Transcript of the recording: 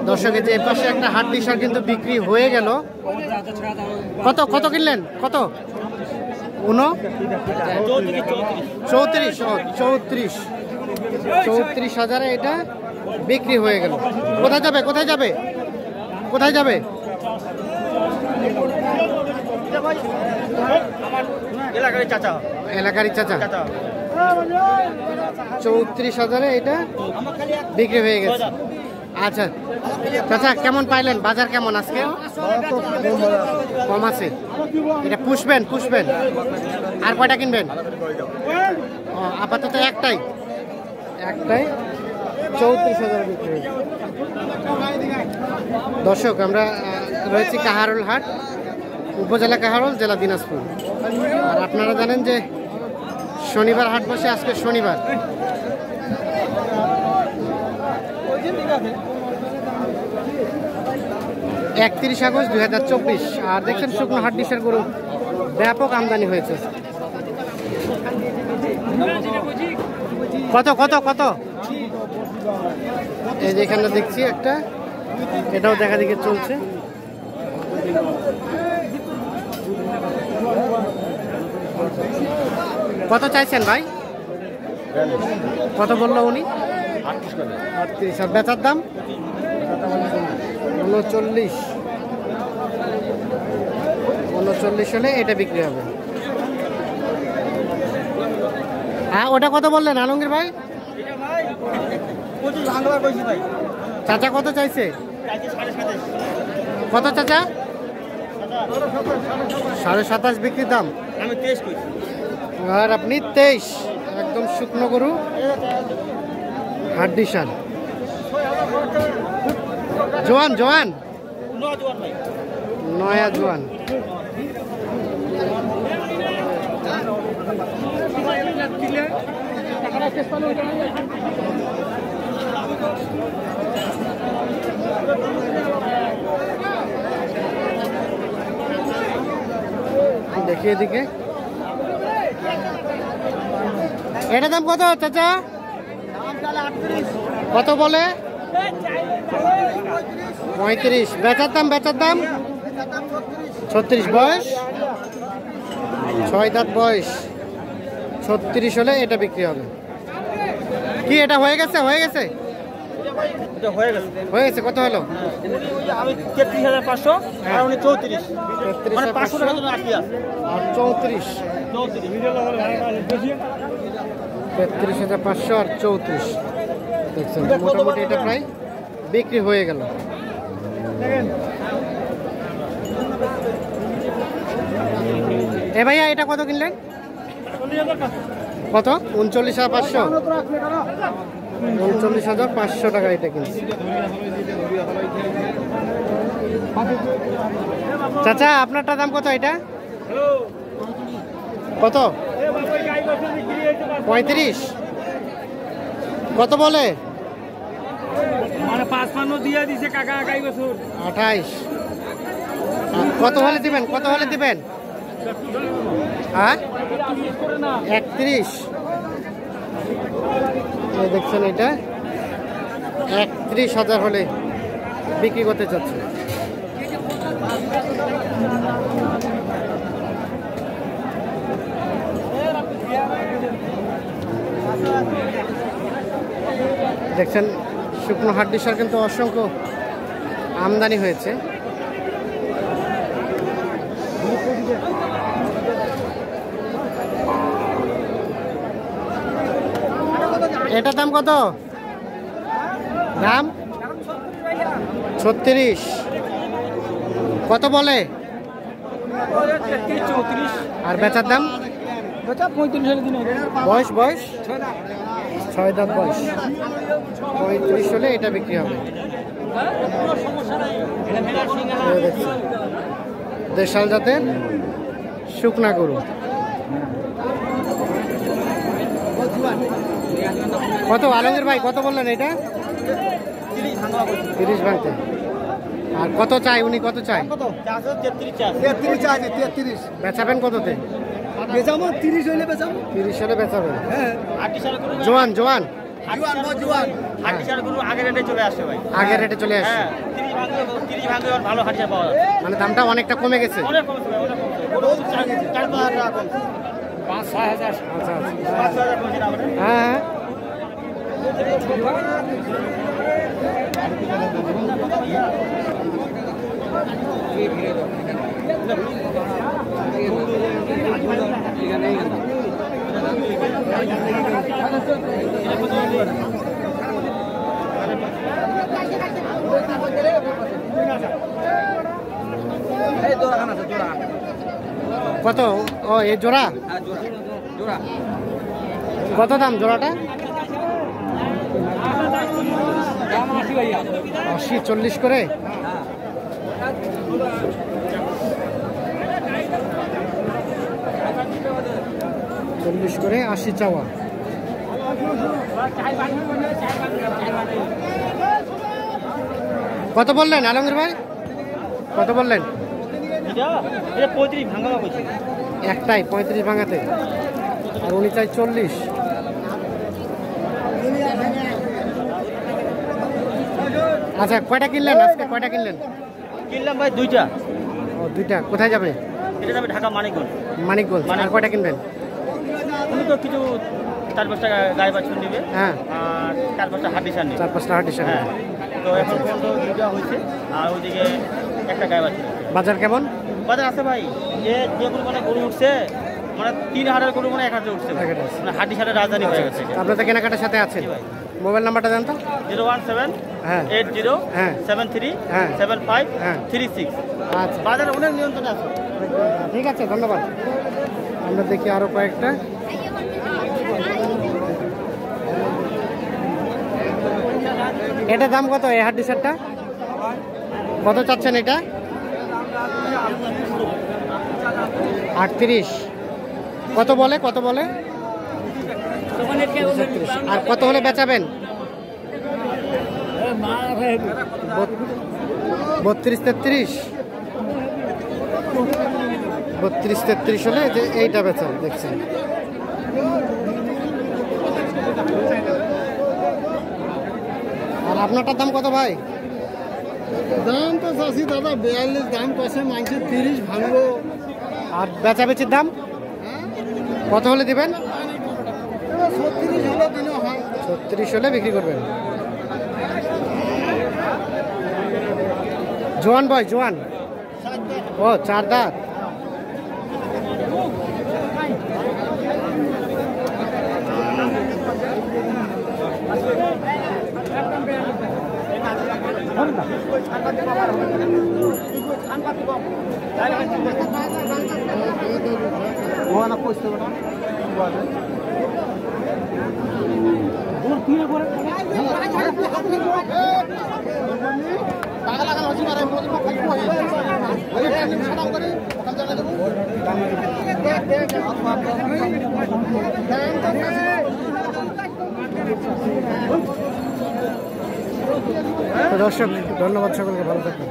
দর্শক এই যে এই পাশে একটা হাড্ডি সার কিন্তু বিক্রি হয়ে গেল। কত কত কিনলেন? কত? 34,000 এটা বিক্রি হয়ে গেল। কোথায় যাবে? কোথায় যাবে? কোথায় যাবে? এলাকারই চাচা। 34,000 এটা বিক্রি হয়ে গেছে। আচ্ছা চাচা, কেমন পাইলেন? বাজার কেমন আজকে? কম আছে। এটা পুষবেন? আর কয়টা কিনবেন? আপাতত একটাই। 34,000 বিক্রি হয়েছে। দর্শক আমরা রয়েছি কাহারোল হাট, উপজেলা কাহারোল, জেলা দিনাজপুর। আর আপনারা জানেন যে শনিবার হাট বসে, আজকে শনিবার। একত্রিশ আগস্ট 2024। আর দেখছেন শুকনো হাড্ডিসার গরু ব্যাপক আমদানি হয়েছে। কত কত কত? এই যে এখানে দেখছি একটা, এটাও দেখা দেখে চলছে। কত চাইছেন ভাই? কত বললো উনি? 38। আর বেচার দাম? 39 হলে এটা বিক্রি হবে। হ্যাঁ, ওটা কত বললেন আলমগীর ভাই? চাচা কত চাইছে? কত চাচা? 27.5 বিক্রির দাম। আর আপনি 23। একদম শুকনো গরু, হাড্ডিসার, জোয়ান নয়া জোয়ান। দেখি এদিকে, এটা দাম কত চাচা? কত বলে? 35। বেচার দাম? 36। বয়স? 6 দাঁত বয়স। 36 হলে এটা বিক্রি হবে। কি এটা হয়ে গেছে? হয়ে গেছে। কত হলো? 33,500 আর উনি 34। মানে 500 টাকা আর 34। 33,500 আর 34। দেখছেন মোটামুটি এটা প্রায় বিক্রি হয়ে গেল। এ ভাইয়া এটা কত কিনলেন? কত? 39,500। 39,500 টাকা এটা কিনছে। চাচা আপনারটা দাম কত? এটা কত? 35। কত বলে? 28। কত হলে দিবেন? হ্যাঁ, 31। দেখছেন এটা 31,000 হলে বিক্রি করতে চাচ্ছে। দেখছেন শুকনো হাড্ডিসার কিন্তু অসংখ্য আমদানি হয়েছে। এটার দাম কত? দাম 36। কত বলে? আর বেচার দাম? 35। বয়স 6 দাঁত বয়স। 35 হলে এটা বিক্রি হবে। দেশাল জাতের শুকনা গরু। কত আলমগীর ভাই কত বললেন এটা? 30 ভাঙতে। আর কত চাই উনি? কত চাই? 33। বেচাবেন কততে? 30 হলে বেচাবো। 30 হলে বেচাবেন। হ্যাঁ। জোয়ান হাটিসার গরু আগের রেটে চলে আসে ভাই। আগের রেটে চলে আসে, হ্যাঁ 30 ভাঙে ভালো হাটিসার পাওয়া যায়। মানে দামটা অনেকটা কমে গেছে। অনেক কমছে ভাই, অনেক কমছে। গরু 4-5 টাকা কমছে। 5-6 হাজার। আচ্ছা আচ্ছা, 5-6 হাজার কমছে না আমাদের। হ্যাঁ কত? ও এই জোড়া কত দাম জোড়াটা? 80-40 করে। চল্লিশ করে 80 চাওয়া। কত বললেন আলমগীর ভাই, কত বললেন? এটা 35 ভাঙা কইছে। একটাই 35 ভাঙাতে, আর উনি চাই 40। আচ্ছা কয়টা কিনলেন আজকে, কয়টা কিনলেন? কিনলাম ভাই 2টা। ও 2টা। কোথায় যাবে? এটা যাবে ঢাকা মানিকগঞ্জ। মানিকগঞ্জ। আর কয়টা কিনবেন? তুমি তো কিছু 4-5 টাকা গায়ে বাছুর নিবে, হ্যাঁ, আর 4-5টা হাটিসার নিবে। 4-5টা হাটিসার। হ্যাঁ, তো এখন পর্যন্ত 2টা হয়েছে, আর ওইদিকে একটা গায়ে বাছুর। বাজার কেমন? বাজার আছে ভাই, যে কোনো মানে গরু উঠছে, মানে 3 হাজার গরু মানে 1 হাজার উঠছে, মানে হাটিসারের রাজধানী হয়ে গেছে। আপনার তো কেনাকাটার সাথে আছেন। মোবাইল নাম্বারটা জানতো? 017-80-75-36। আচ্ছা বাজার অনেক নিয়ন্ত্রণে আছে। ঠিক আছে, ধন্যবাদ। আমরা দেখি আরো কয়েকটা। এটা দাম কত? এই হাড্ডি শার্টটা কত চাচ্ছেন? এটা 38। কত বলে, কত বলে? আর কত হলে বেচাবেন? 32-33। 32-33 হলে যে এইটা বেচা দেখছেন। আর আপনারটার দাম কত ভাই? দাম তো চাষি দাদা 42, দাম কষে মাংস 30 ভাঙবো। আর বেচাবেচির দাম কত হলে দিবেন? 36 হলে দিনও হয়। 36 হলে বিক্রি করবেন। জোয়ান বয়, জোয়ান। ও 4 দাঁত। দর্শক ধন্যবাদ, সকলকে ভালো থাকবেন।